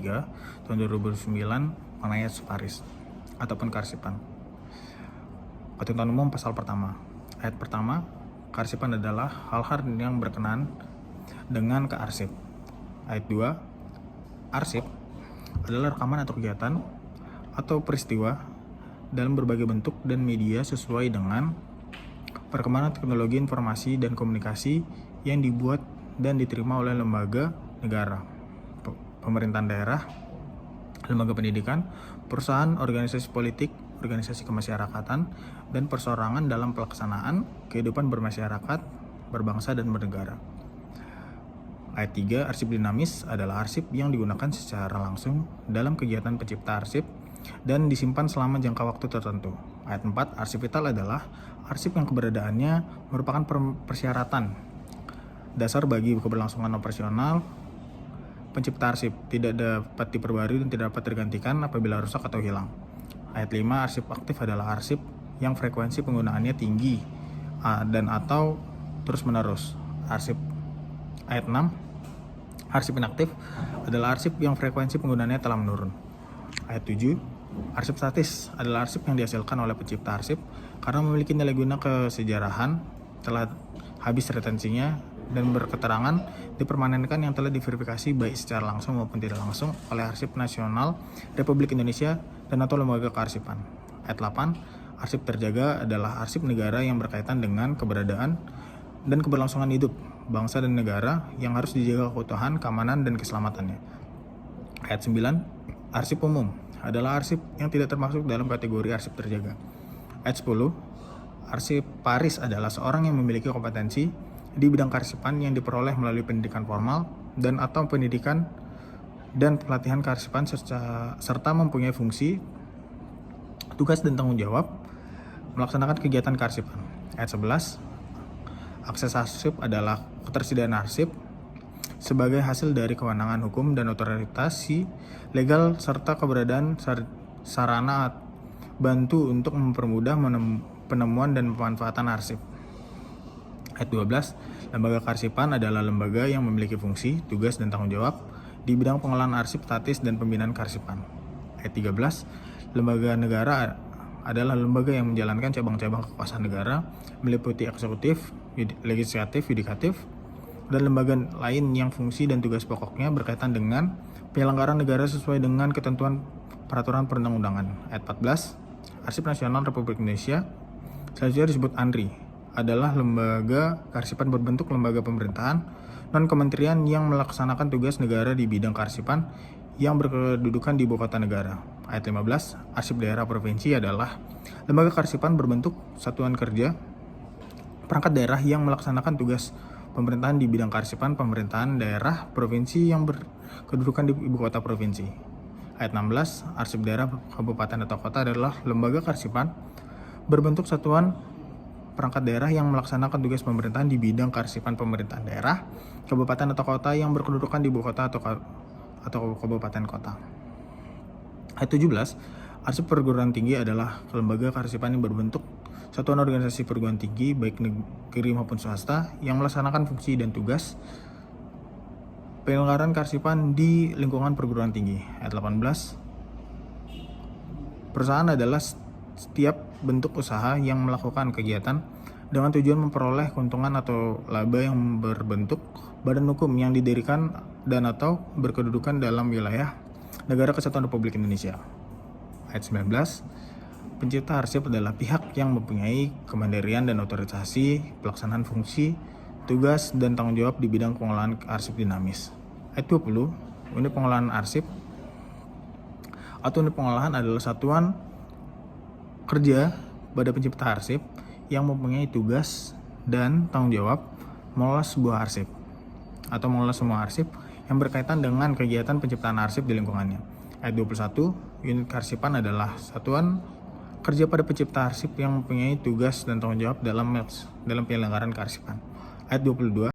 3 tahun 2009 mengenai Paris ataupun kearsipan. Ketentuan umum pasal pertama. Ayat pertama, kearsipan adalah hal-hal yang berkenaan dengan kearsip. Ayat 2, arsip adalah rekaman atau kegiatan atau peristiwa dalam berbagai bentuk dan media sesuai dengan perkembangan teknologi informasi dan komunikasi yang dibuat dan diterima oleh lembaga negara, pemerintahan daerah, lembaga pendidikan, perusahaan, organisasi politik, organisasi kemasyarakatan, dan perseorangan dalam pelaksanaan kehidupan bermasyarakat, berbangsa, dan bernegara. Ayat 3, arsip dinamis adalah arsip yang digunakan secara langsung dalam kegiatan pencipta arsip dan disimpan selama jangka waktu tertentu. Ayat 4, arsip vital adalah arsip yang keberadaannya merupakan persyaratan dasar bagi keberlangsungan operasional pencipta arsip, tidak dapat diperbarui dan tidak dapat tergantikan apabila rusak atau hilang. Ayat 5, arsip aktif adalah arsip yang frekuensi penggunaannya tinggi dan atau terus-menerus. Ayat 6, arsip inaktif adalah arsip yang frekuensi penggunaannya telah menurun. Ayat 7, arsip statis adalah arsip yang dihasilkan oleh pencipta arsip karena memiliki nilai guna kesejarahan, telah habis retensinya, dan berketerangan dipermanenkan yang telah diverifikasi baik secara langsung maupun tidak langsung oleh Arsip Nasional Republik Indonesia dan atau lembaga kearsipan. Ayat 8, arsip terjaga adalah arsip negara yang berkaitan dengan keberadaan dan keberlangsungan hidup bangsa dan negara yang harus dijaga keutuhan, keamanan, dan keselamatannya. Ayat 9, arsip umum adalah arsip yang tidak termasuk dalam kategori arsip terjaga. Ayat 10, arsip Paris adalah seorang yang memiliki kompetensi di bidang kearsipan yang diperoleh melalui pendidikan formal dan atau pendidikan dan pelatihan kearsipan serta mempunyai fungsi, tugas, dan tanggung jawab melaksanakan kegiatan kearsipan. Ayat 11, akses arsip adalah ketersediaan arsip sebagai hasil dari kewenangan hukum dan otoritasi legal serta keberadaan sarana bantu untuk mempermudah penemuan dan pemanfaatan arsip. Ayat 12, lembaga kearsipan adalah lembaga yang memiliki fungsi, tugas, dan tanggung jawab di bidang pengelolaan arsip statis dan pembinaan kearsipan. Ayat 13, lembaga negara adalah lembaga yang menjalankan cabang-cabang kekuasaan negara meliputi eksekutif, legislatif, yudikatif, dan lembaga lain yang fungsi dan tugas pokoknya berkaitan dengan penyelenggaraan negara sesuai dengan ketentuan peraturan perundang-undangan. Ayat 14, Arsip Nasional Republik Indonesia, selanjutnya disebut ANRI, adalah lembaga kearsipan berbentuk lembaga pemerintahan non-kementerian yang melaksanakan tugas negara di bidang kearsipan yang berkedudukan di ibu kota negara. Ayat 15, arsip daerah provinsi adalah lembaga kearsipan berbentuk satuan kerja perangkat daerah yang melaksanakan tugas pemerintahan di bidang kearsipan pemerintahan daerah provinsi yang berkedudukan di ibu kota provinsi. Ayat 16, arsip daerah kabupaten atau kota adalah lembaga kearsipan berbentuk satuan perangkat daerah yang melaksanakan tugas pemerintahan di bidang kearsipan pemerintahan daerah, kabupaten atau kota yang berkedudukan di ibu kota atau kabupaten kota. Ayat 17, arsip perguruan tinggi adalah lembaga kearsipan yang berbentuk satuan organisasi perguruan tinggi baik negeri maupun swasta yang melaksanakan fungsi dan tugas penyelenggaraan kearsipan di lingkungan perguruan tinggi. Ayat 18, perusahaan adalah setiap bentuk usaha yang melakukan kegiatan dengan tujuan memperoleh keuntungan atau laba yang berbentuk badan hukum yang didirikan dan atau berkedudukan dalam wilayah Negara Kesatuan Republik Indonesia. Ayat 19, pencipta arsip adalah pihak yang mempunyai kemandirian dan otorisasi pelaksanaan fungsi, tugas, dan tanggung jawab di bidang pengelolaan arsip dinamis. Ayat 20, unit pengelolaan arsip atau unit pengolahan adalah satuan kerja pada pencipta arsip yang mempunyai tugas dan tanggung jawab mengelola sebuah arsip atau mengelola semua arsip yang berkaitan dengan kegiatan penciptaan arsip di lingkungannya. Ayat 21, unit kearsipan adalah satuan kerja pada pencipta arsip yang mempunyai tugas dan tanggung jawab dalam penyelenggaraan kearsipan. Ayat 22,